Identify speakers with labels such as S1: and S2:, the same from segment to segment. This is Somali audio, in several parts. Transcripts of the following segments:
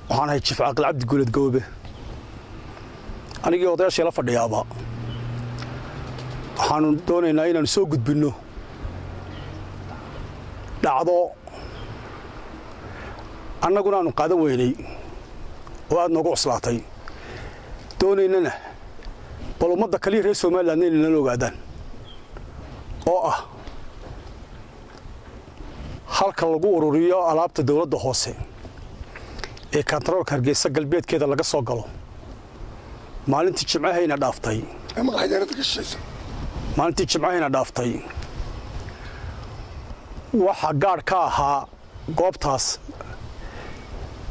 S1: waxaan ahay Chief Caaqil Cabdi Guulad Goobe anigii odayaasha la fadhiyaaba waxaanu doonaynaa inaan soo gudbino dhacdo annaguna aanu qaadan weynay oo aad noogu cuslaatay doonaynana bal ummadda kaliya reer Soomaaliland inay la ogaadaan oo ah halka lagu ururiyo alaabta dawladda hoose ee kantaroolka Hargeysa galbeedkeeda laga soo galo maalintii Jimcahayna dhaaftay maalintii Jimcahayna dhaaftay waxa gaar ka ahaa goobtaas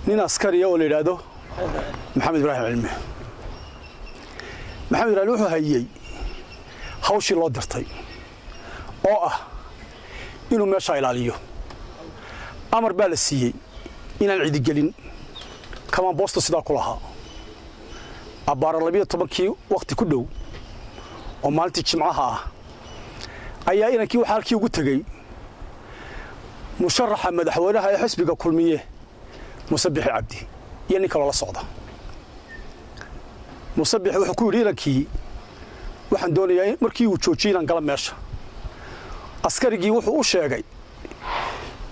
S1: nin askari oo la yiraahdo Maxamed Ibrahim Cilmi maxamed Ibrahim wuxuu hayay hawshii loo dirtay oo ah inuu meesha ilaaliyo amar baa la siiyay inaan cidi gelin kama boosto sida ku lahaa abaar 12kii waqti ku dhow oo maalintii Jimcaha ah ayaa inankii waxa halkii ugu tagay musharaxa madaxweynaha ee xisbiga kulmiye Musabbix Cabdi iyo nin kale la socda Musabbix wuxuu ku yiri inankii waxaan doonayaa markii uu joojiyay inaan gala meesha askarigii wuxuu u sheegay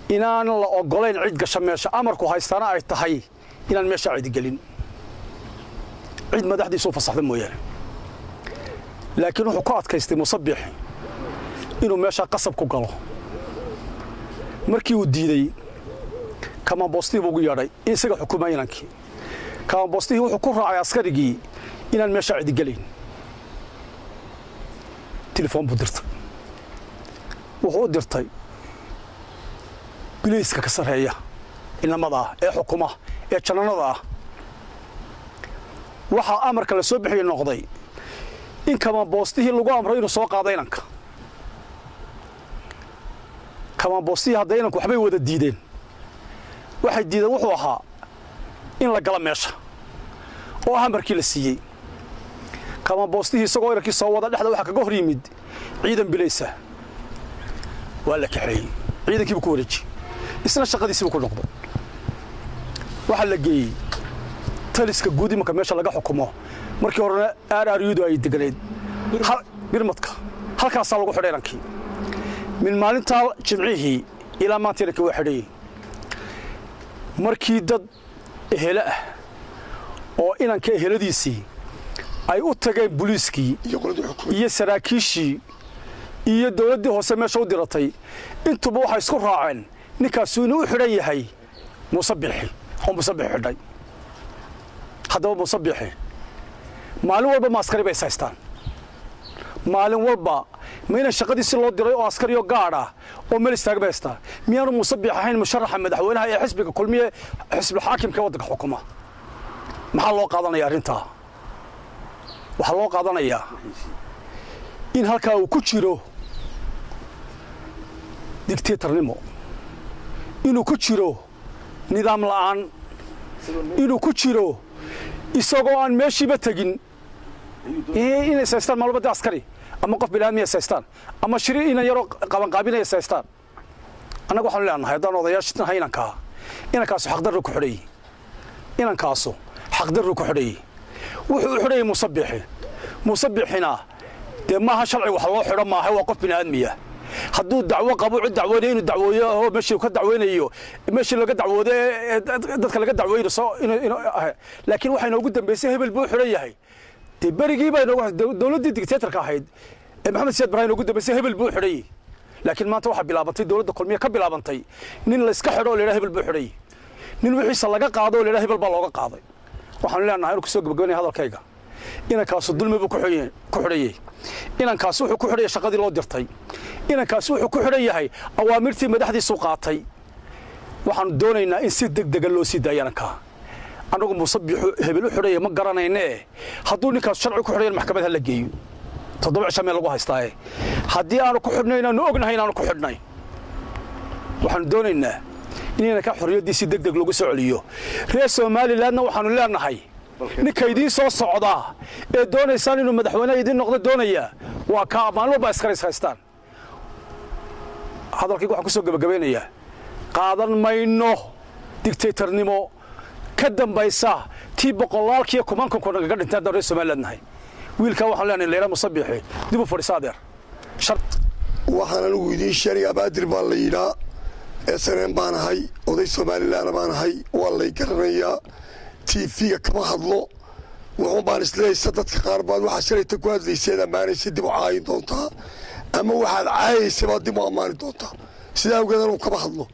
S1: inaan la ogolayn cid gasha meesha amarku haystana ay tahay inaan meesha cid gelin cid madaxdiisu fasaxday mooyaan laakiin wuxuu ku adkaystay Musabbix inuu meesha qasab ku galo markii uu diiday kama boostii ugu yeedhay isaga xukuumaynankii kama boostii wuxuu ku raacay askarigii inaan meesha cid gelin telefoon buu dirtay wuxuu dirtay biliiska ka sareeya inamada ee xukuma ee jananada ah waxa amarka la soo bixiyay noqday in kama boostii lagu amray inuu soo qaado inanka kama boostii hadda inanku waxbay wada diideen waxay diideen wuxuu ahaa in la gala meesha oo amarkii la siiyay kama boostii isagoo inankii soo wada dhexda waxa kaga hor yimid ciidan bilaysa waa la kaxeeyay ciidankii ku wareejiyay isna shaqadiisii ku noqday waxa la geeyay taliska guudi marka meesha laga xukumo markii horena RRU ay deganayd birmadka halkaas lagu xidhay inankii min maalinta Jimcihii ilaa maanta ka waxay markii dad ehela ah oo inanka eheladiisii ay u tageen booliiskii iyo saraakiishii iyo dawladda hoose meesha u diratay intuba waxa isku raaceen ninkaas inuu u xidhan yahay Musabbix oo Musabbix xidhay haddaba Musabbix maalin walba ma askari bay saystaan maalin walba meena shaqadiisa loo diray oo askari oo gaar ah oo meel istaag baysta miyaanu Musabbix ahayn musharaxa madaxweynaha ee xisbiga kulmiye xisbi xaakimka waddanka xukuma maxaa loo qaadanayaa arinta waxa loo qaadanayaa in halka uu ku jiro dictatornimo inuu ku jiro nidaam la'aan inuu ku jiro isagoo aan meeshiiba tagin inay saystaan maalmada askari ama qof bilaamiya saystaan ama shiri inay yaro qaban qaabinaya saystaan anagu waxaan leenahay hadaan odayaasha inankaas xaqdarro ku xidhay inankaasu xaqdarro ku xidhay wuxuu xidhay Musabbixina de maaha sharci wax loo xidho maaha waa qof binaadmiya hadduu dacwo qabo cid dacwooday inuu dacwooyo oo meeshii ka dacweynayo meeshii laga dacwooday dadka laga dacweynayo soo laakiin waxa inoogu dambeysay hebel buu xidhan yahay de barigii baa dawladda dictatorka ahayd Maxamed Siyaad Ibrahim ugu dambeysay hebel buu xidhay laakiin maanta waxa bilaabatay dawladda kulmiye ka bilaabantay nin la iska xidho leeyahay hebel buu xidhay nin wixiisa laga qaado leeyahay hebel baa looga qaaday waxaan leenahay inuu soo gabagabeeyay hadalkayga inankaas dulmi buu ku xidhay inankaas wuxuu ku xidhay shaqadii loo dirtay inankaas wuxuu ku xidhan yahay awaamirtii madaxdiisu qaatay waxaan doonaynaa in si degdeg loo sii daayo inanka anagu Musabbix hebel u xidhay ma garanayne hadduu ninkaas sharci ku xidhay maxkamadda la geeyo 7 cisho meel lagu haystaa haddii aanu ku xidhnayna aanu ognahay inaanu ku xidhnay waxaan doonaynaa in inanka xorriyadiisa degdeg lagu soo celiyo reer Soomaalilandna waxaanu leenahay ninka idin soo socda ee doonaysan inuu madaxweyne idin noqdo doonaya waa ka maalmo ba askari haystaan hadalkii waxaan ku soo gabagabeynaya qaadan mayno dictatornimo ka dambaysa tii boqolaalkiiyo kumankan kun naga dhintaa dowladda Soomaaliland wiilka waxaan leenahay leeyahay musabbixi dib u fadhiisaadeer
S2: waxaan anigu idin sheegay abaadir baa la yidhaa SNM baan ahay oday Soomaaliland baan ahay waa la garanayaa TV-ga kama hadlo wuxuu baan isleeyahay dadka qaar baad waxa shalayta ku hadlaysay amaanaysa dib u caayin doontaa ama waxaad caayaysa baad dib u amaani doontaa sidaa ugeedan kama hadlo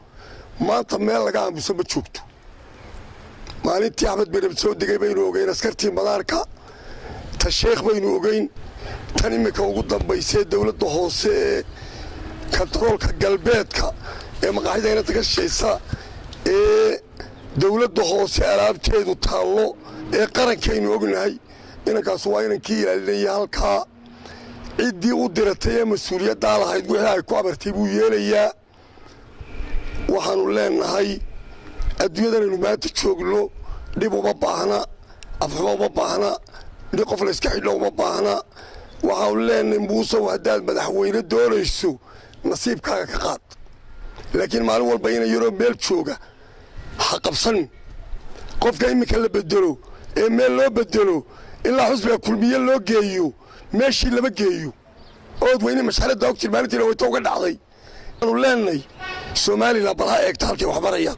S2: maanta meel laga aamusan ma joogto maalintii Axmed Benab soo degay baynu ogeyn askartii madaarka ta sheekh baynu ogeyn tan imika ugu dambaysay dawladda hoose ee kantaroolka galbeedka ee maqaaxida inta ka shaqeysa ee dawladda hoose alaabteedu taalo ee qarankaynu ognahay inankaas waa inankii ilaalinaya halkaa ciddii u diratay ee mas-uuliyaddaa lahayd wixii ay ku amartay buu yeelayaa waxaanu leenahay adduunyadanaynu maanta joogno dhib uma baahna afxuma uma baahna ni qof la iska xidho uma baahna waxaanu leenahay muusow haddaad madaxweyne doonayso nasiibkaaga ka qaad laakiin maalin walba ina yaroo meel jooga ha qabsanin qofka iminka la bedelo ee meel loo bedelo ilaa xusbiga kulmiye loo geeyo meeshii lama geeyo ood weyne mashaariicda ogtir maalintii way uga dhacday aanu leenahay Soomaaliland bal ha eegta halkii wax baraya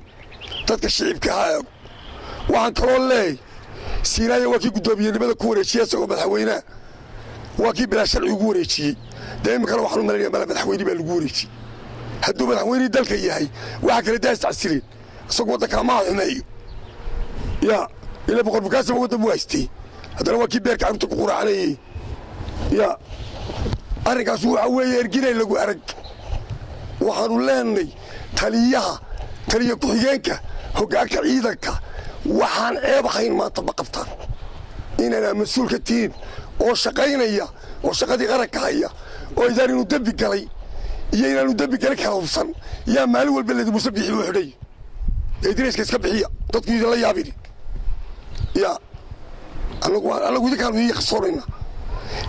S2: dadka shicibka ha eeg waxaan kaloo leeyahay Siinaaya waa kii gudoomiyenimada ku wareejiyay isagoo madaxweyne waa kii bilaa sharci ugu wareejiyay deeym kale waxaan u maleynayaa madaxweyne baa lagu wareejiyay hadduu madaxweyne dalka yahay waxa kale daas tacsirin isagoo waddanka ma xumeeyo ya ila boqor bukaasa waddan waastay haddana waa kii beerka carruurta ku quraacnayay ya arrinkaas waxa weeye erginay lagu arag waxaanu leenahay taliya ku-xigeenka hoggaanka ciidanka waxaan ceeb ahayn maanta ma qabtaan inaan mas-uul ka tihiin oo shaqaynaya oo shaqadii qaranka haya oo idaan inuu dembi galay iyo inaanu dembi galay kala hubsan yaa maalin walba leedi musabbixi u xidhay idriiska iska bixiya dadku idinla yaabin ya anagu idinkaanu ii khasoonaynaa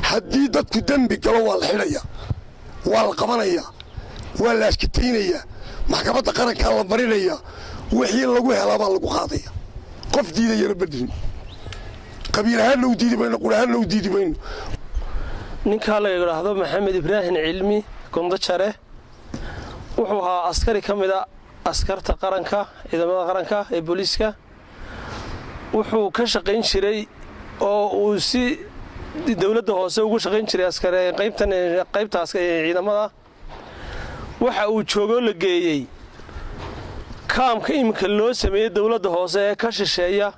S2: haddii dadku dembi galo waa la xidhaya waa la qabanaya waa la ashkataynaya maxkamadda qarankaa la marinaya wixii lagu helaa baa lagu qaadaya qof diidayana badrin qabiil ahaanna u diidi mayno qur ahaanna u diidi mayno
S3: ninkaa la yidhaahdo maxamed ibraahim cilmi gondajare wuxuu ahaa askari ka mida askarta qaranka ciidamada qaranka ee booliiska wuxuu ka shaqayn jiray oo uu si dawladda hoose ugu shaqayn jiray askari qaybtaas ciidamada waxa uu joogo la geeyey kaamka iminka loo sameeyey dawladda hoose ee ka shisheeya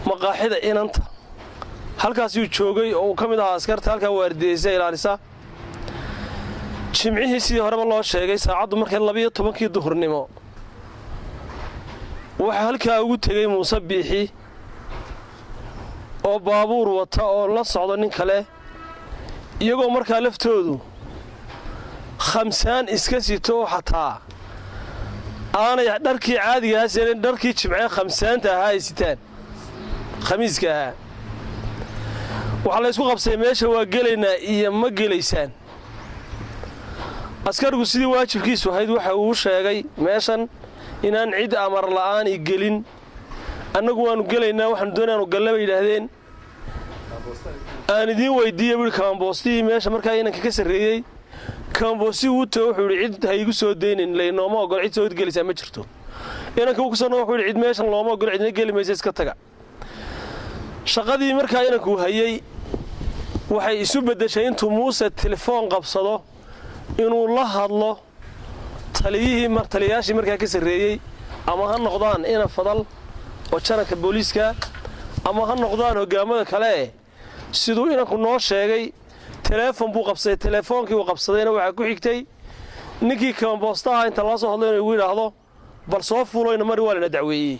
S3: maqaaxida inanta halkaasuu joogay oo uu ka mid ahaa askarta halkaa waardiyeysa ilaalisa jimcihii sidii horeba loo sheegay saacaddu markay 12 duhurnimo waxa halkaa ugu tegey musabbixi oo baabuur wata oo la socdo nin kale iyagoo markaa laftoodu khamsaan iska sito xataa aanay dharkii caadiga ahaa dharkii jimcee khamsaanta ahaa ay sitaan khamiiska ahaa waxa la isku qabsay meesha waa gelaynaa iyo ma gelaysaan askarigu sidii waajibkiisu ahayd waxa uu sheegay meeshan inaan cid amar la'aan gelin annagu waanu gelaynaa waxaan doonaanu gallaba yidhaahdeen aan idiin weydiiyey wiil kaamboostii meesha markaa inanka ka sarreeyey kaamboostii uu tago wuxuu yidhi cid ha igu soo deynin laynooma ogol cid soo gelaysaa ma jirto inanka uu kusoo wuxuu yidhi cid meeshan looma ogol cidna geli maysa iska taga shaqadii markaa inanku hayay waxay isu beddeshay intuu muuse telefoon qabsado inuu la hadlo taliyayaashii markaa ka sarreeyey ama ha noqdaan ina fadal oo jananka booliiska ama ha noqdaan hoggaamada kale siduu inanku noo sheegay telefoon buu qabsaday telefoonkii uu qabsadayna waxaa ku xigtay ninkii kaamboostaha inta la soo hadlay inuu yidhaahdo bal soo fuulayna mari waa lana dacweeyey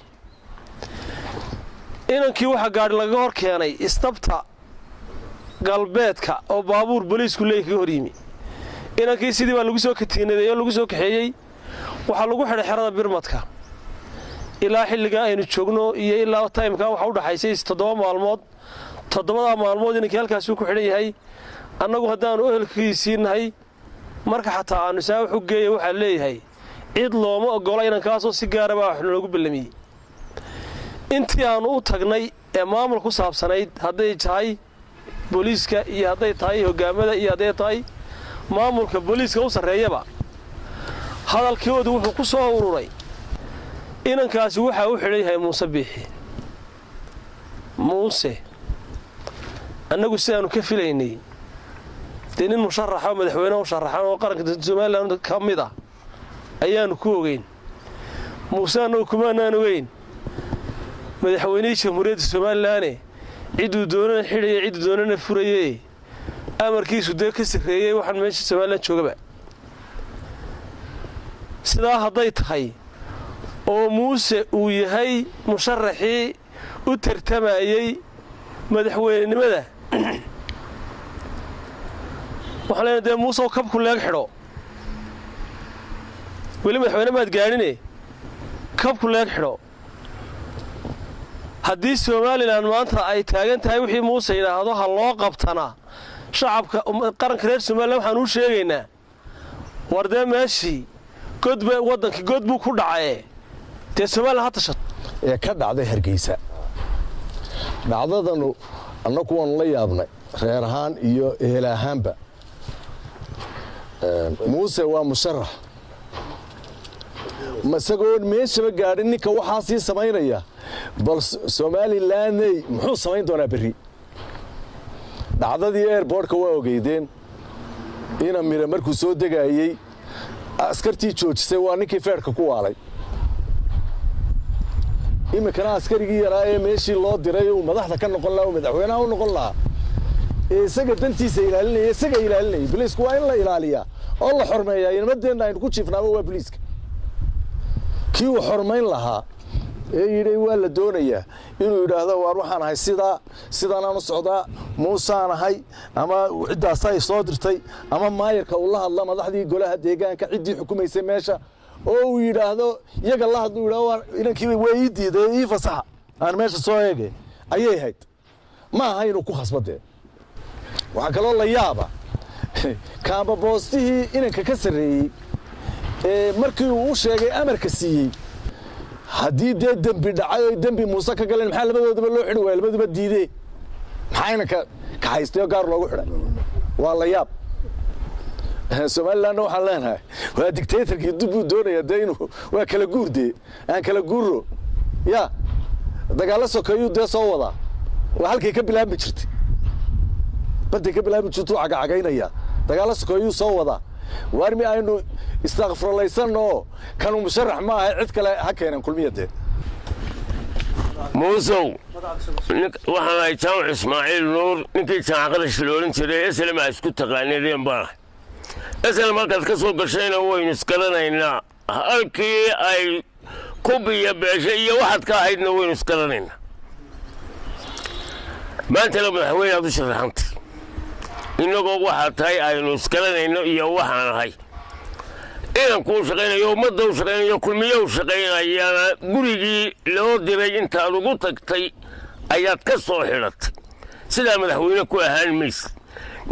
S3: inankii waxaa gaadhi laga hor keenay istabta galbeedka oo baabuur booliisku leey kaga hor yimi inankii sidii baa lagu soo katiinaday oo lagu soo kaxeeyey waxaa lagu xidhay xerada birmadka ilaa xilliga aynu joogno iyo ilaa taymka waxa u dhaxaysay 7 maalmood 7 maalmood inankii halkaas ku xidhan yahay annagu haddaanu ehelkiisiinahay marka xataa aanu saa wuxuu geeyay waxaa leeyahay cid looma ogola inankaasoo si gaara baa wax loogu ballamiyey intii aanu u tagnay ee maamul ku saabsanayd hadday tahay booliiska iyo hadday tahay hogaamada iyo hadday tahay maamulka booliiska u sarreeyaba hadalkoodu wuxuu ku soo ururay inankaasi waxa uu xidhan yahay muuse biixi muuse annagu sidaanu ka filaynay dee nin musharaxa oo madaxweyne u sharaxan oo qaranka Soomaaliland ka mid ah ayaanu ku ogeyn muuse annagu kumaanaan ogeyn madaxweynaha jamhuuriyadda Soomaaliland ciduu doonana xidhaya ciduu doonana furayay amarkiisu dee ka sareeyay waxaan meesha Soomaaliland joogaba sidaa hadday tahay oo muuse uu yahay musharaxii u tartamayay madaxweynenimada waxaan leenahay dee muuse oo kabku leeg xidho weli madaxweyne maad gaadhine kabku leeg xidho haddii Soomaaliland maanta ay taagan tahay wixii muuse yiraahdo ha loo qabtana shacabka qaranka reer Soomaaliland waxaan u sheegaynaa wardee meeshii godba wadanka god buu ku dhacay dee Soomaaliland ha tashat
S4: ee ka dhacday Hargeysa dhacdadanu annagu waan la yaabnay reer ahaan iyo ehel ahaanba muuse waa musharax masagoon meeshaba gaadhin ninka waxaa sii samaynaya bal Soomaaliland muxuu samayn doonaa berri dhacdadii airportka waa ogeydeen ina mira markuu soo degayay askartii joojisay waa ninkii feerka ku waalay imikana askarigii yaraa ee meeshii loo diray uu madaxda ka noqon lahaa madaxweynaha u noqon lahaa isaga dantiisa ilaalinaya isaga ilaalinaya booliisku waa in la ilaaliyaa oo la xurmeeyaa nimadeena aynu ku jiifnaaba waa booliiska kii uu xurmeyn lahaa ee yidhi waa la doonayaa inuu yidhaahdo waar waxaan ahay sidaan aan u socdaa muusaan ahay ama ciddaas ay soo dirtay ama maayarka uu la hadla madaxdii golaha deegaanka ciddii xukumaysay meesha oo uu yidhaahdo iyaga la hadlu yidhaahdo inankii way ii diiday ii fasaxa aan meesha soo eegay ayay ahayd ma aha inuu ku khasbadee waxaa kaloo la yaaba kaamba boostihii inanka ka sarreeyey ee markii uu u sheegay amarka siiyey haddii dee dembi dhacay oo dembi muuse ka galeen maxaa labadoodaba loo xidhi waaya labaduba diidee maxaa inanka ka haystay oo gaar loogu xidhay waa la yaab Soomaaliland waxaan leenahay waa dictatorkii dubuu doonaya dee inuu waa kala guurdee aan kala guuro ya dagaalo sokeeyuu dee soo wadaa waa halkay ka bilaabi jirtay badday ka bilaabi jirtuu cagacagaynaya dagaalo sokeeyuu soo wadaa waarmi aynu istaghfirlaysanno kanu musharax ma aha cid kale ha keenan kulmiyadee
S5: muusow waxaan ahay jaamac ismaaciil nuur ninkii jaamacada shiloorin jiray islaama isku taqaaneen baa isla markaad ka soo gashayna waynu isgaranaynaa halkii ay kubiya beesha iyo waxaad ka ahaydna waynu isgaranaynaa maantana madaxweyne aad u sharaxantay innagoo waxaa tahay aynu isgaranayno iyo waxaan ahay inankuu shaqaynayo ummadda u shaqaynayo kulmiye u shaqaynayana gurigii loo diray intaad ugu tagtay ayaad ka soo xidhatay sidaa madaxweyne ku ahaan maysid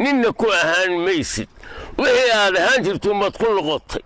S5: ninna ku ahaan maysid wixii aad ahaan jirto umaad ku noqotay